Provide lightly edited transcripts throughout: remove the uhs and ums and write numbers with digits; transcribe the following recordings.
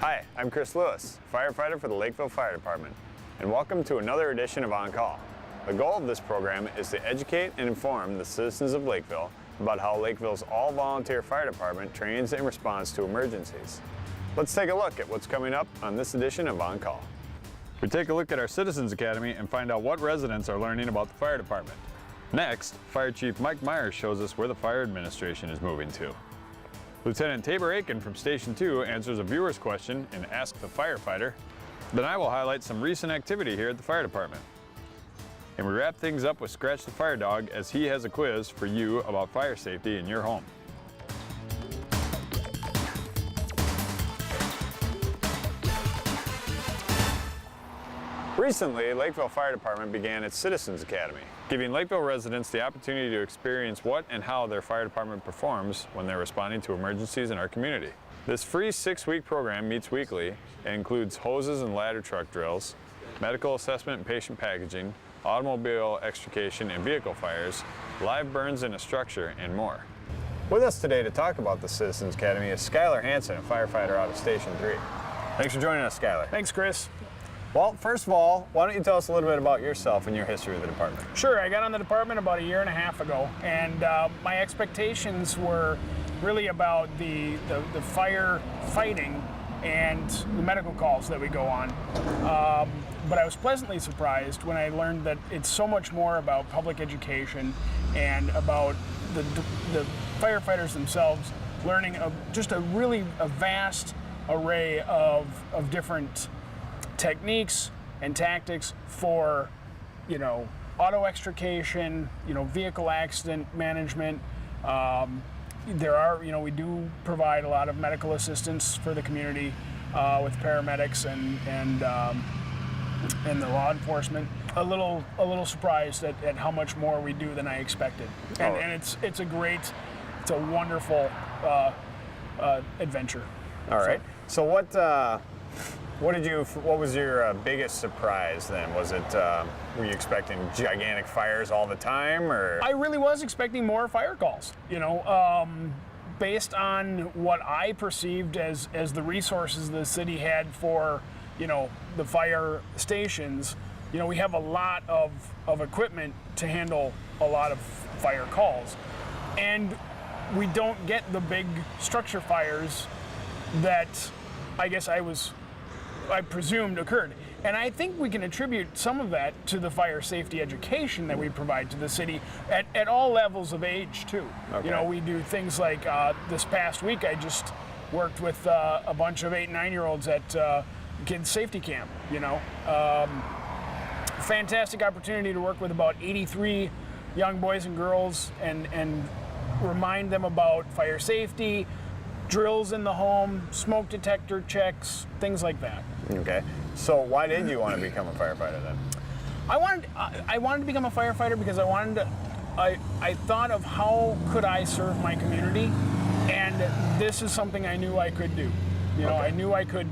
Hi, I'm Chris Lewis, firefighter for the Lakeville Fire Department, and welcome to another edition of On Call. The goal of this program is to educate and inform the citizens of Lakeville about how Lakeville's all-volunteer fire department trains and responds to emergencies. Let's take a look at what's coming up on this edition of On Call. We take a look at our Citizens Academy and find out what residents are learning about the fire department. Next, Fire Chief Mike Myers shows us where the fire administration is moving to. Lieutenant Tabor Aiken from Station 2 answers a viewer's question in Ask the Firefighter. Then I will highlight some recent activity here at the fire department. And we wrap things up with Scratch the Fire Dog, as he has a quiz for you about fire safety in your home. Recently, Lakeville Fire Department began its Citizens Academy, giving Lakeville residents the opportunity to experience what and how their fire department performs when they're responding to emergencies in our community. This free 6-week program meets weekly and includes hoses and ladder truck drills, medical assessment and patient packaging, automobile extrication and vehicle fires, live burns in a structure, and more. With us today to talk about the Citizens Academy is Skylar Hansen, a firefighter out of Station 3. Thanks for joining us, Skylar. Thanks, Chris. Well, first of all, why don't you tell us a little bit about yourself and your history with the department? Sure, I got on the department about 1.5 years ago, and my expectations were really about the fire fighting and the medical calls that we go on. But I was pleasantly surprised when I learned that it's so much more about public education and about the firefighters themselves learning just a vast array of different techniques and tactics for, auto extrication, vehicle accident management. We do provide a lot of medical assistance for the community with paramedics and the law enforcement. A little surprised at how much more we do than I expected, and it's a wonderful adventure. All right. So what was your biggest surprise then? Was it, were you expecting gigantic fires all the time, or? I really was expecting more fire calls, based on what I perceived as the resources the city had for, the fire stations. We have a lot of equipment to handle a lot of fire calls. And we don't get the big structure fires that I guess I presumed occurred. And I think we can attribute some of that to the fire safety education that we provide to the city at all levels of age too. Okay. We do things like this past week I just worked with a bunch of 8 and 9-year-olds at kids safety camp. Fantastic opportunity to work with about 83 young boys and girls and remind them about fire safety, drills in the home, smoke detector checks, things like that. Okay. So why did you want to become a firefighter then? I wanted to become a firefighter because I thought of how could I serve my community, and this is something I knew I could do. Okay. I knew I could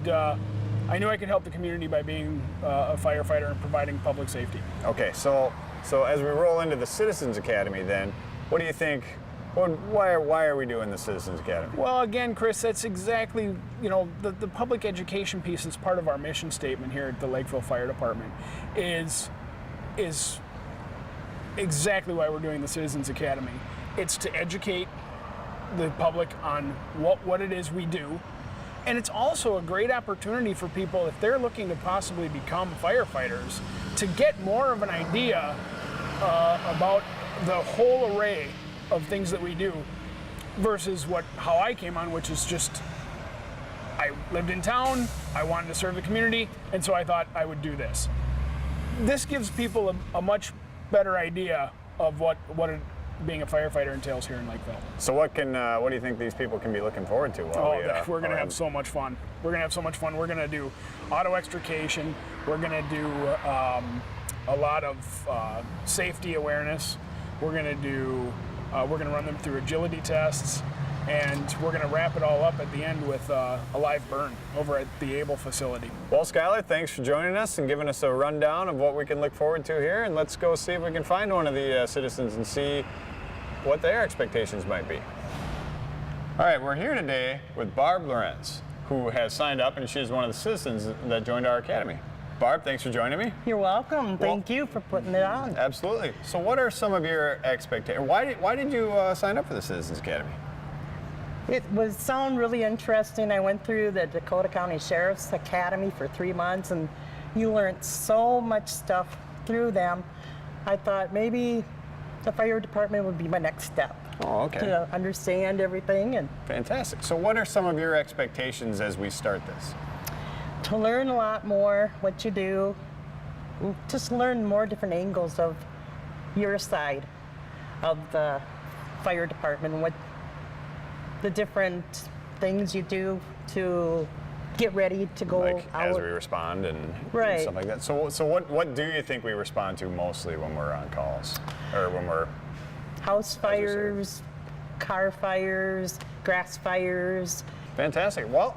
help the community by being a firefighter and providing public safety. Okay. So as we roll into the Citizens Academy then, what do you think? Why are we doing the Citizens Academy? Well, again, Chris, that's exactly, the public education piece is part of our mission statement here at the Lakeville Fire Department, is exactly why we're doing the Citizens Academy. It's to educate the public on what it is we do. And it's also a great opportunity for people, if they're looking to possibly become firefighters, to get more of an idea about the whole array of things that we do versus how I came on, which is just I lived in town, I wanted to serve the community, and so I thought I would do this. This gives people a much better idea of what being a firefighter entails here in Lakeville. So what do you think these people can be looking forward to? We're going to have so much fun. We're going to do auto extrication. We're going to do a lot of safety awareness. We're going to run them through agility tests, and we're going to wrap it all up at the end with a live burn over at the Able facility. Well, Skylar, thanks for joining us and giving us a rundown of what we can look forward to here, and let's go see if we can find one of the citizens and see what their expectations might be. All right, we're here today with Barb Lorenz, who who has signed up, and she is one of the citizens that joined our academy. Barb, thanks for joining me. You're welcome. Thank you for putting it on. Absolutely. So what are some of your expectations? Why did you sign up for the Citizens Academy? It was sound really interesting. I went through the Dakota County Sheriff's Academy for 3 months, and you learned so much stuff through them. I thought maybe the fire department would be my next step. Oh, okay. To understand everything. And Fantastic. So what are some of your expectations as we start this? to learn a lot more what you do, just learn more different angles of your side of the fire department, what the different things you do to get ready to go Like out. as we respond and Right. stuff like that. So what do you think we respond to mostly when we're on calls, or when we're House fires, car fires, grass fires. Fantastic. Well,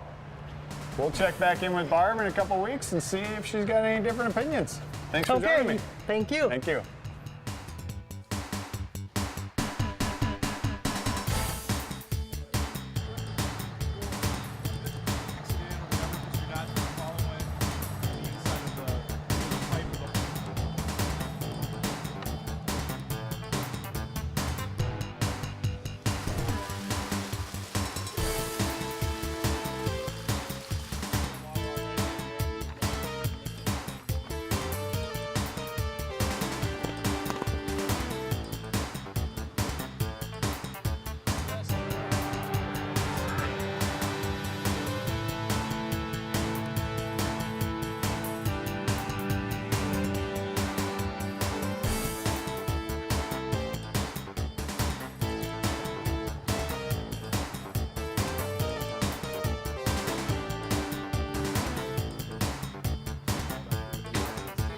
we'll check back in with Barb in a couple weeks and see if she's got any different opinions. Thanks for joining me. Thank you. Thank you.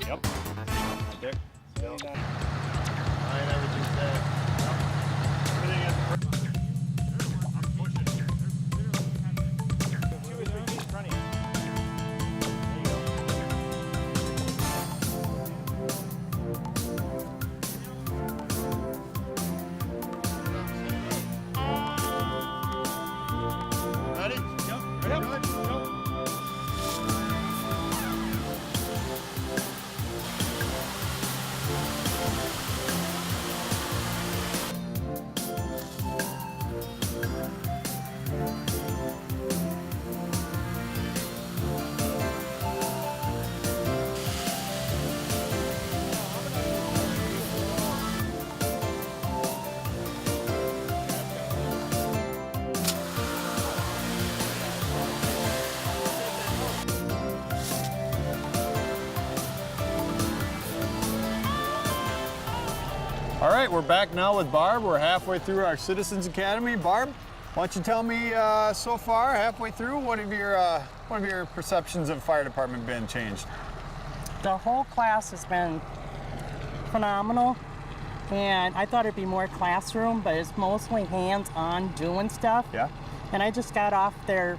Yep. Dick. Yep. Fine, everything's there. Yep. Everything is. Ready? Yep. Yep. All right, we're back now with Barb. We're halfway through our Citizens Academy. Barb, why don't you tell me so far, halfway through, what have your perceptions of fire department been changed? The whole class has been phenomenal, and I thought it'd be more classroom, but it's mostly hands-on doing stuff. Yeah. And I just got off their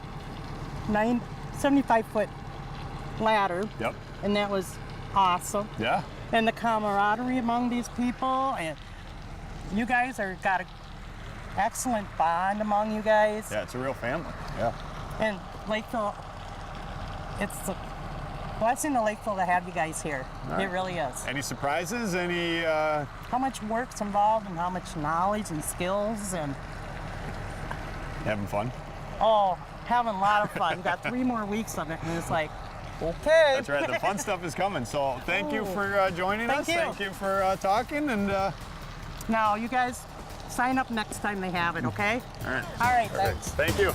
75-foot ladder. Yep. And that was awesome. Yeah. And the camaraderie among these people, and you guys are got an excellent bond among you guys. Yeah, it's a real family. Yeah. And Lakeville, it's a blessing to Lakeville to have you guys here. Right. It really is. Any surprises? Any? How much work's involved and how much knowledge and skills and Having fun? oh, having a lot of fun. Got 3 more weeks of it, and it's like, okay. That's right. The fun stuff is coming. So thank you for joining us. Thank you. Thank you for talking. And Now, you guys sign up next time they have it, okay? all right. All right, Perfect. thanks. Thank you.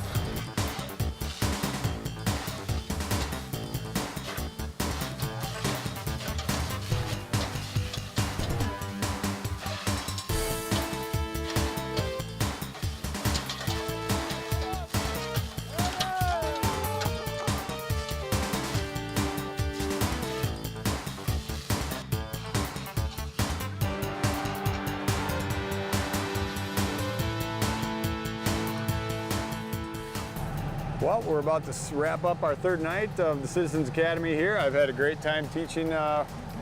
Well, we're about to wrap up our 3rd night of the Citizens Academy here. I've had a great time teaching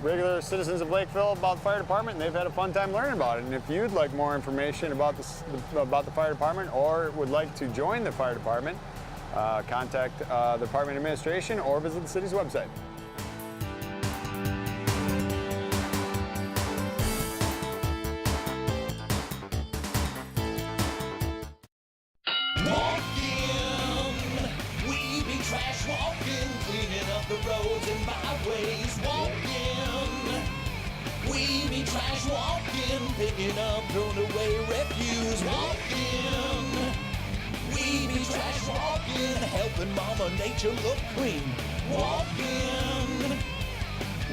regular citizens of Lakeville about the fire department, and they've had a fun time learning about it. And if you'd like more information about the fire department or would like to join the fire department, contact the department administration or visit the city's website. Trash walking, cleaning up the roads and byways. Walking, we be trash walking, picking up thrown away refuse. Walking, we be trash walking, helping Mama Nature look clean. Walking,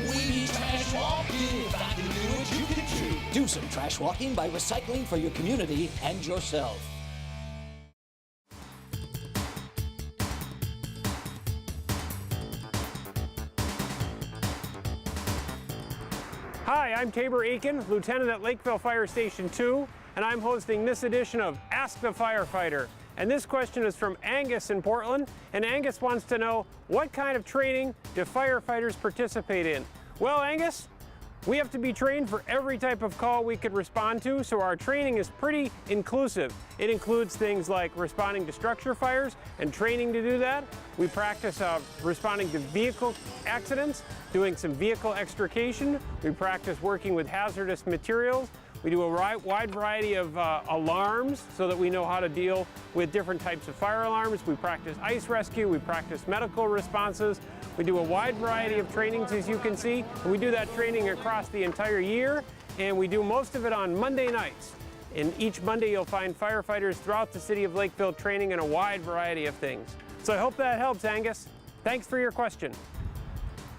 we be trash walking. If I can do it, you can too. Do some trash walking by recycling for your community and yourself. Hi, I'm Tabor Aiken, Lieutenant at Lakeville Fire Station 2, and I'm hosting this edition of Ask the Firefighter. And this question is from Angus in Portland, and Angus wants to know, what kind of training do firefighters participate in? Well, Angus, we have to be trained for every type of call we could respond to, so our training is pretty inclusive. It includes things like responding to structure fires and training to do that. We practice responding to vehicle accidents, doing some vehicle extrication. We practice working with hazardous materials. We do a wide variety of alarms so that we know how to deal with different types of fire alarms. We practice ice rescue. We practice medical responses. We do a wide variety of trainings, as you can see. And we do that training across the entire year, and we do most of it on Monday nights. And each Monday you'll find firefighters throughout the city of Lakeville training in a wide variety of things. So I hope that helps, Angus. Thanks for your question.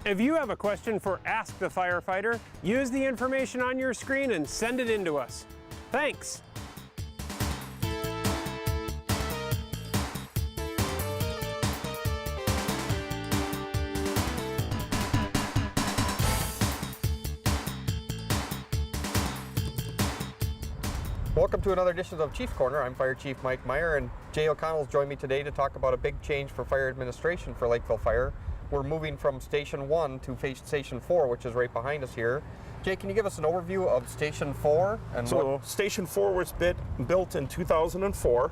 If you have a question for Ask the Firefighter, use the information on your screen and send it in to us. Thanks. Welcome to another edition of Chief's Corner. I'm Fire Chief Mike Meyer, and Jay O'Connell's joined me today to talk about a big change for fire administration for Lakeville Fire. We're moving from Station 1 to Station 4, which is right behind us here. Jay, can you give us an overview of Station 4? And Station 4 was built in 2004.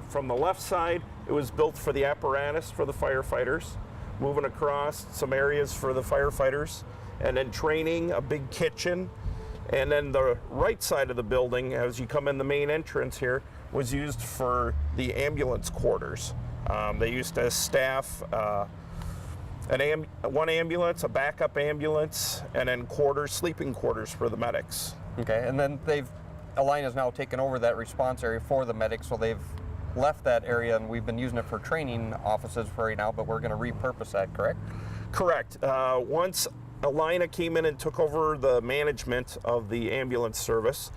From the left side, it was built for the apparatus for the firefighters, moving across some areas for the firefighters, and then training, a big kitchen. And then the right side of the building, as you come in the main entrance here, was used for the ambulance quarters. They used to staff one ambulance, a backup ambulance, and then sleeping quarters for the medics. Okay, and then Align has now taken over that response area for the medics, so they've left that area, and we've been using it for training offices for right now, but we're going to repurpose that, correct? Correct. Once Alina came in and took over the management of the ambulance service,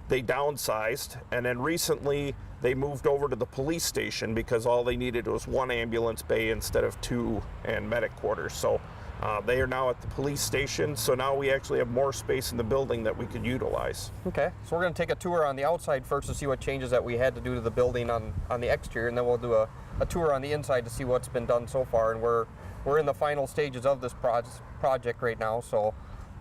they downsized, and then recently they moved over to the police station because all they needed was one ambulance bay instead of two and medic quarters. So they are now at the police station, so now we actually have more space in the building that we could utilize. Okay, so we're going to take a tour on the outside first to see what changes that we had to do to the building on the exterior, and then we'll do a tour on the inside to see what's been done so far. And we're in the final stages of this project right now, so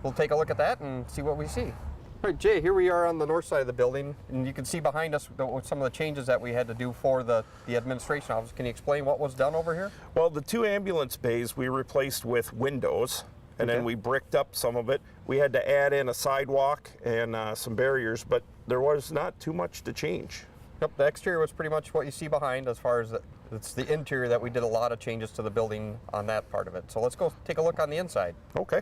we'll take a look at that and see what we see. All right, Jay, here we are on the north side of the building, and you can see behind us some of the changes that we had to do for the administration office. Can you explain what was done over here? Well, the two ambulance bays we replaced with windows, and then we bricked up some of it. We had to add in a sidewalk and some barriers, but there was not too much to change. Yep, the exterior was pretty much what you see behind. As far as it's the interior that we did a lot of changes to the building on that part of it. So let's go take a look on the inside. Okay.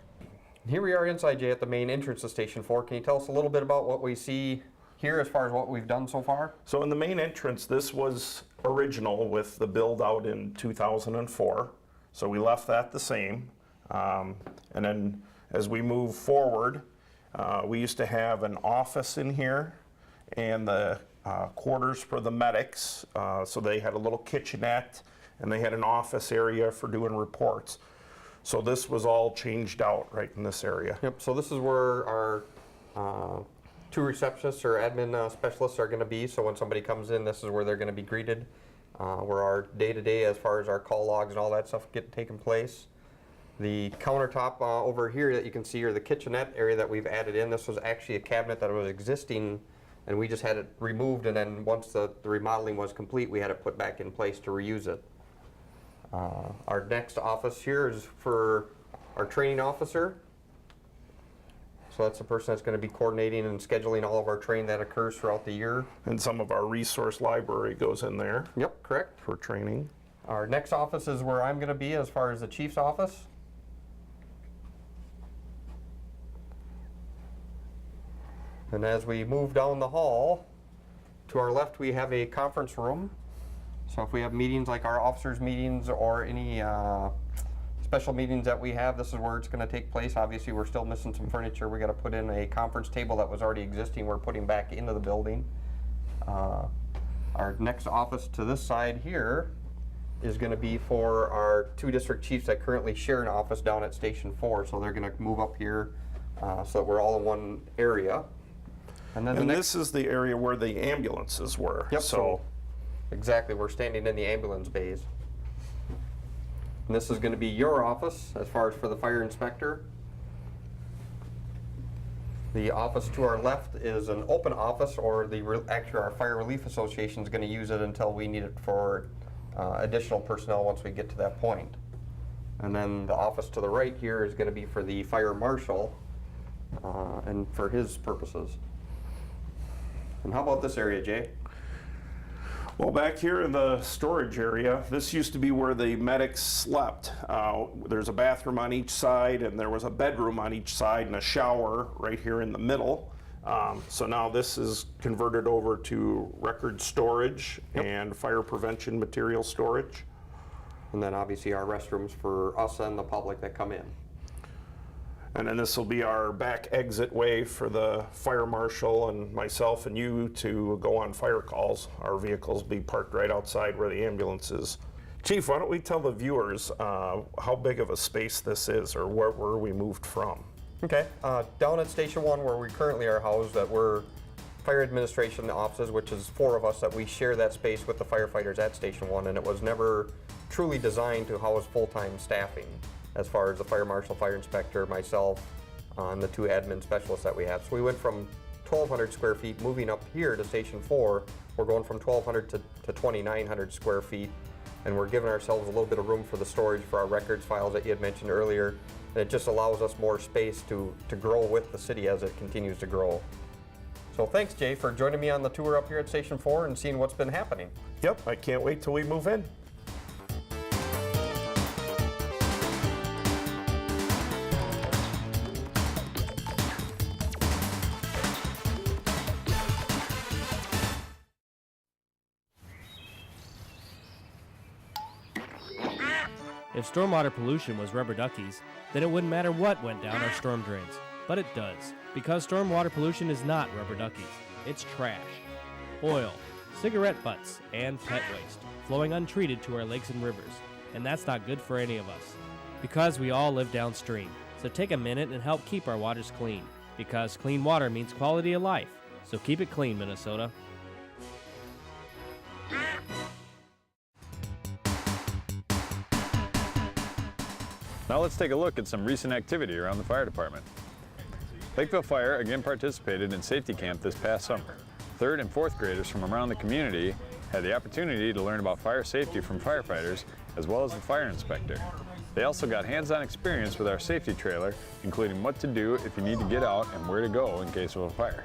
Here we are inside, Jay, at the main entrance of Station 4. Can you tell us a little bit about what we see here as far as what we've done so far? So in the main entrance, this was original with the build out in 2004. So we left that the same. And then as we move forward, we used to have an office in here and the quarters for the medics. So they had a little kitchenette and they had an office area for doing reports. So this was all changed out right in this area. Yep, so this is where our two receptionists or admin specialists are going to be. So when somebody comes in, this is where they're going to be greeted. Where our day-to-day as far as our call logs and all that stuff get taken place. The countertop over here that you can see, or the kitchenette area that we've added in, this was actually a cabinet that was existing and we just had it removed, and then once the remodeling was complete, we had it put back in place to reuse it. Our next office here is for our training officer. So that's the person that's going to be coordinating and scheduling all of our training that occurs throughout the year. And some of our resource library goes in there. Yep, correct. For training. Our next office is where I'm going to be as far as the chief's office. And as we move down the hall, to our left we have a conference room. So if we have meetings like our officers' meetings or any special meetings that we have, this is where it's going to take place. Obviously, we're still missing some furniture. We got to put in a conference table that was already existing. We're putting back into the building. Our next office to this side here is going to be for our 2 district chiefs that currently share an office down at Station 4. So they're going to move up here so that we're all in one area. And then this is the area where the ambulances were. Yep. So exactly, we're standing in the ambulance bays. And this is going to be your office as far as for the fire inspector. The office to our left is an open office, or actually our Fire Relief Association is going to use it until we need it for additional personnel once we get to that point. And then the office to the right here is going to be for the fire marshal and for his purposes. And how about this area, Jay? well, back here in the storage area, this used to be where the medics slept. There's a bathroom on each side, and there was a bedroom on each side and a shower right here in the middle. So now this is converted over to record storage and fire prevention material storage. And then obviously our restrooms for us and the public that come in. And then this will be our back exit way for the fire marshal and myself and you to go on fire calls. Our vehicles be parked right outside where the ambulance is. Chief, why don't we tell the viewers how big of a space this is, or where we moved from? Okay, down at Station 1 where we currently are housed, that we're fire administration offices, which is 4 of us, that we share that space with the firefighters at Station 1, and it was never truly designed to house full-time staffing as far as the fire marshal, fire inspector, myself, and the 2 admin specialists that we have. So we went from 1,200 square feet, moving up here to Station 4, we're going from 1,200 to 2,900 square feet, and we're giving ourselves a little bit of room for the storage for our records files that you had mentioned earlier. And it just allows us more space to grow with the city as it continues to grow. So thanks, Jay, for joining me on the tour up here at Station 4 and seeing what's been happening. Yep, I can't wait till we move in. If stormwater pollution was rubber duckies, then it wouldn't matter what went down our storm drains. But it does, because stormwater pollution is not rubber duckies. It's trash. Oil, cigarette butts, and pet waste, flowing untreated to our lakes and rivers. And that's not good for any of us. Because we all live downstream. So take a minute and help keep our waters clean. Because clean water means quality of life. So keep it clean, Minnesota. Now let's take a look at some recent activity around the fire department. Lakeville Fire again participated in safety camp this past summer. 3rd and 4th graders from around the community had the opportunity to learn about fire safety from firefighters as well as the fire inspector. They also got hands-on experience with our safety trailer, including what to do if you need to get out and where to go in case of a fire.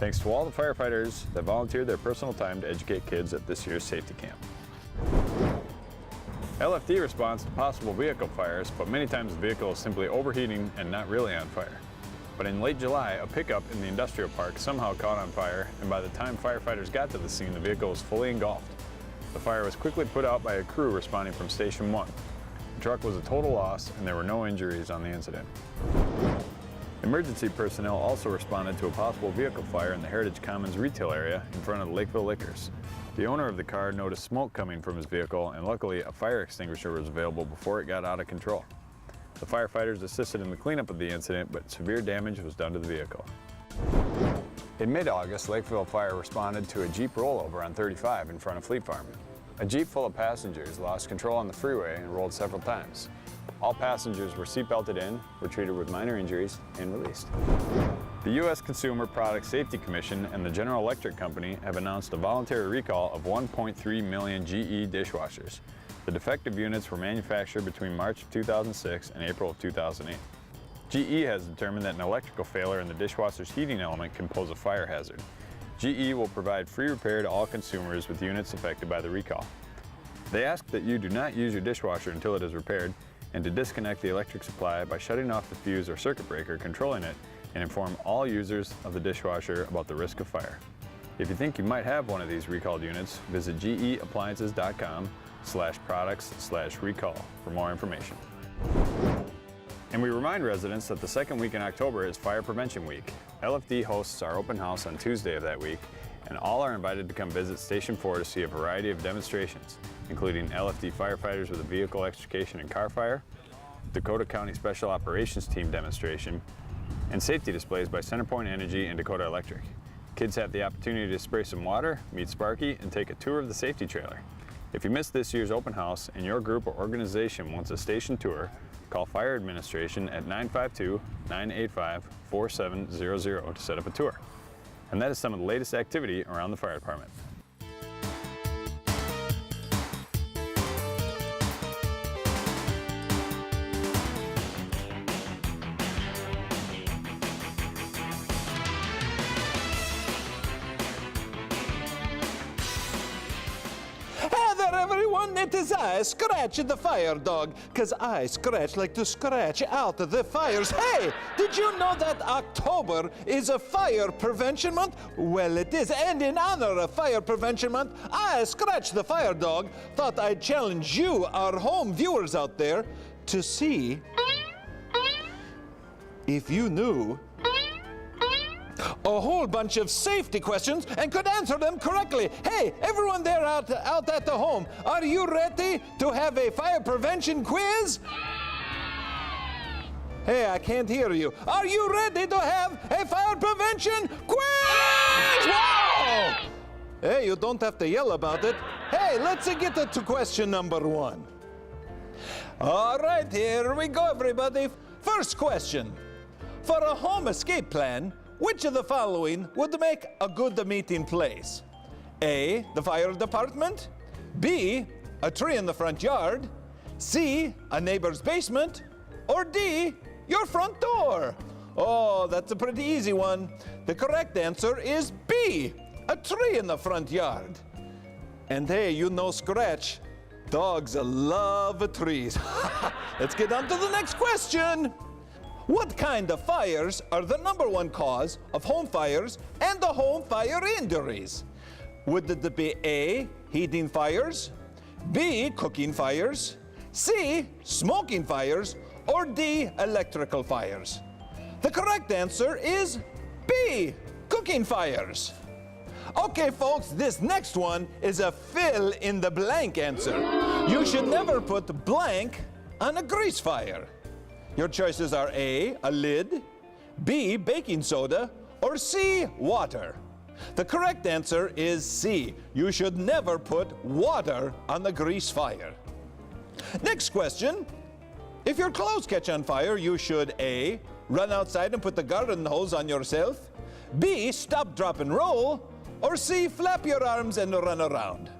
Thanks to all the firefighters that volunteered their personal time to educate kids at this year's safety camp. LFD responds to possible vehicle fires, but many times the vehicle is simply overheating and not really on fire. But in late July, a pickup in the industrial park somehow caught on fire, and by the time firefighters got to the scene, the vehicle was fully engulfed. The fire was quickly put out by a crew responding from Station 1. The truck was a total loss, and there were no injuries on the incident. Emergency personnel also responded to a possible vehicle fire in the Heritage Commons retail area in front of the Lakeville Liquors. The owner of the car noticed smoke coming from his vehicle, and luckily a fire extinguisher was available before it got out of control. The firefighters assisted in the cleanup of the incident, but severe damage was done to the vehicle. In mid-August, Lakeville Fire responded to a Jeep rollover on 35 in front of Fleet Farm. A Jeep full of passengers lost control on the freeway and rolled several times. All passengers were seatbelted in, were treated with minor injuries, and released. The U.S. Consumer Product Safety Commission and the General Electric Company have announced a voluntary recall of 1.3 million GE dishwashers. The defective units were manufactured between March of 2006 and April of 2008. GE has determined that an electrical failure in the dishwasher's heating element can pose a fire hazard. GE will provide free repair to all consumers with units affected by the recall. They ask that you do not use your dishwasher until it is repaired and to disconnect the electric supply by shutting off the fuse or circuit breaker controlling it, and inform all users of the dishwasher about the risk of fire. If you think you might have one of these recalled units, visit geappliances.com/products/recall for more information. And we remind residents that the second week in October is Fire Prevention Week. LFD hosts our open house on Tuesday of that week, and all are invited to come visit Station 4 to see a variety of demonstrations, including LFD firefighters with a vehicle extrication and car fire, Dakota County Special Operations Team demonstration, and safety displays by CenterPoint Energy and Dakota Electric. Kids have the opportunity to spray some water, meet Sparky, and take a tour of the safety trailer. If you missed this year's open house and your group or organization wants a station tour, call Fire Administration at 952-985-4700 to set up a tour. And that is some of the latest activity around the fire department. It is I, Scratch the Fire Dog, 'cause I, Scratch, like to scratch out the fires. Hey, did you know that October is a Fire Prevention Month? Well, it is, and in honor of Fire Prevention Month, I, Scratch the Fire Dog, thought I'd challenge you, our home viewers out there, to see if you knew a whole bunch of safety questions and could answer them correctly. Hey, everyone there out at the home, are you ready to have a fire prevention quiz? Hey, I can't hear you. Are you ready to have a fire prevention quiz? Wow! Hey, you don't have to yell about it. Hey, let's get to question number 1. All right, here we go, everybody. First question. For a home escape plan, which of the following would make a good meeting place? A, the fire department. B, a tree in the front yard. C, a neighbor's basement. Or D, your front door. Oh, that's a pretty easy one. The correct answer is B, a tree in the front yard. And hey, you know Scratch, dogs love trees. Let's get on to the next question. What kind of fires are the #1 cause of home fires and the home fire injuries? Would it be A, heating fires, B, cooking fires, C, smoking fires, or D, electrical fires? The correct answer is B, cooking fires. Okay, folks, this next one is a fill-in-the-blank answer. You should never put blank on a grease fire. Your choices are A, a lid, B, baking soda, or C, water. The correct answer is C. You should never put water on the grease fire. Next question. If your clothes catch on fire, you should A, run outside and put the garden hose on yourself, B, stop, drop, and roll, or C, flap your arms and run around.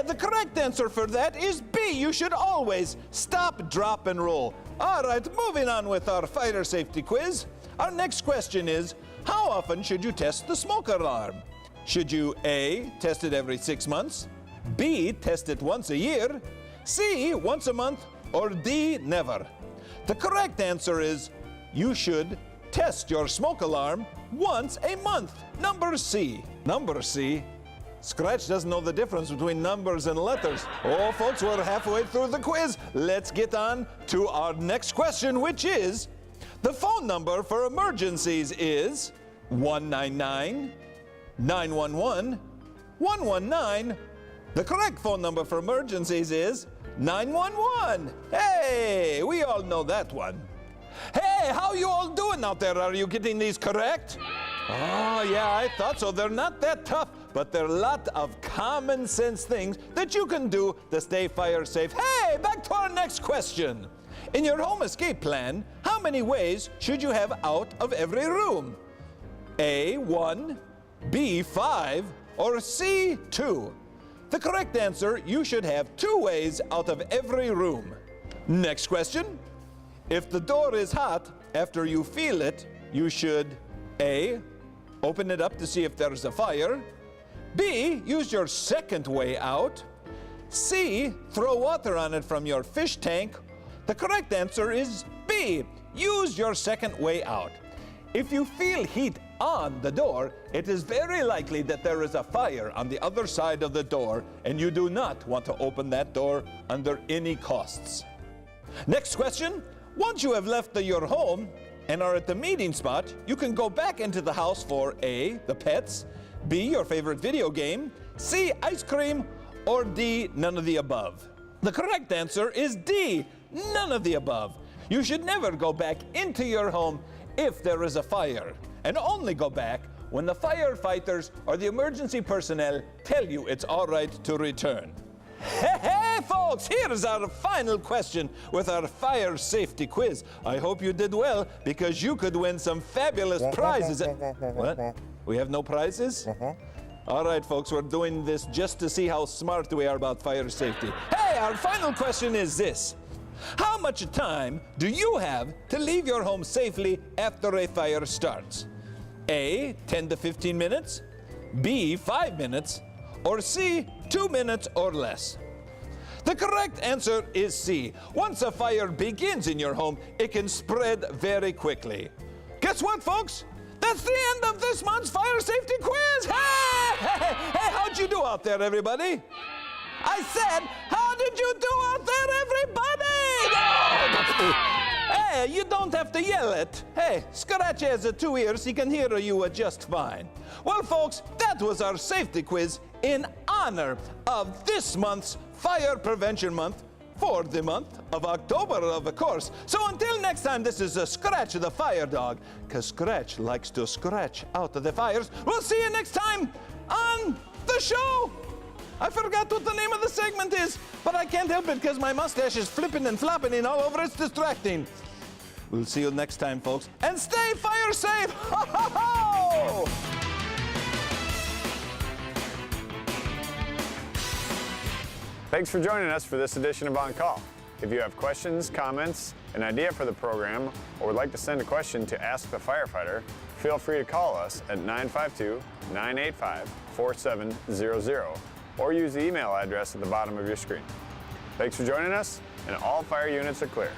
The correct answer for that is B. You should always stop, drop, and roll. All right, moving on with our fire safety quiz. Our next question is, how often should you test the smoke alarm? Should you A, test it every 6 months, B, test it once a year, C, once a month, or D, never? The correct answer is, you should test your smoke alarm once a month. Number C. Number C. Scratch doesn't know the difference between numbers and letters. Oh, folks, we're halfway through the quiz. Let's get on to our next question, which is, the phone number for emergencies is 199-911-119. The correct phone number for emergencies is 911. Hey, we all know that one. Hey, how you all doing out there? Are you getting these correct? Oh, yeah, I thought so. They're not that tough, but they're a lot of common sense things that you can do to stay fire safe. Hey, back to our next question. In your home escape plan, how many ways should you have out of every room? A, 1, B, 5, or C, 2? The correct answer, you should have 2 ways out of every room. Next question. If the door is hot, after you feel it, you should A, open it up to see if there's a fire. B, use your second way out. C, throw water on it from your fish tank. The correct answer is B, use your second way out. If you feel heat on the door, it is very likely that there is a fire on the other side of the door, and you do not want to open that door under any costs. Next question. Once you have left your home and are at the meeting spot, you can go back into the house for A, the pets, B, your favorite video game, C, ice cream, or D, none of the above. The correct answer is D, none of the above. You should never go back into your home if there is a fire, and only go back when the firefighters or the emergency personnel tell you it's all right to return. Hey, folks, here's our final question with our fire safety quiz. I hope you did well, because you could win some fabulous prizes. What? We have no prizes? All right, folks, we're doing this just to see how smart we are about fire safety. Hey, our final question is this. How much time do you have to leave your home safely after a fire starts? A, 10 to 15 minutes, B, 5 minutes, or C, 2 minutes or less? The correct answer is C. Once a fire begins in your home, it can spread very quickly. Guess what, folks? That's the end of this month's fire safety quiz. Hey, how'd you do out there, everybody? I said, how did you do out there, everybody? Hey, you don't have to yell it. Hey, Scratch has 2 ears. He can hear you just fine. Well, folks, that was our safety quiz in honor of this month's Fire Prevention Month for the month of October, of course. So until next time, this is Scratch the Fire Dog, because Scratch likes to scratch out of the fires. We'll see you next time on the show. I forgot what the name of the segment is, but I can't help it because my mustache is flipping and flopping and all over. It's distracting. We'll see you next time, folks, and stay fire safe. Ho, ho, ho! Thanks for joining us for this edition of On Call. If you have questions, comments, an idea for the program, or would like to send a question to Ask the Firefighter, feel free to call us at 952-985-4700 or use the email address at the bottom of your screen. Thanks for joining us, and all fire units are clear.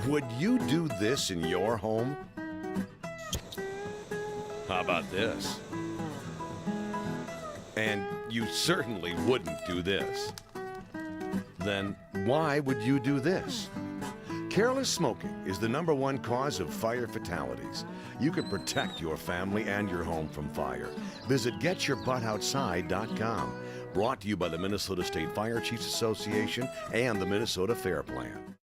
Would you do this in your home? How about this? And you certainly wouldn't do this. Then why would you do this? Careless smoking is the #1 cause of fire fatalities. You can protect your family and your home from fire. Visit GetYourButtOutside.com. Brought to you by the Minnesota State Fire Chiefs Association and the Minnesota Fair Plan.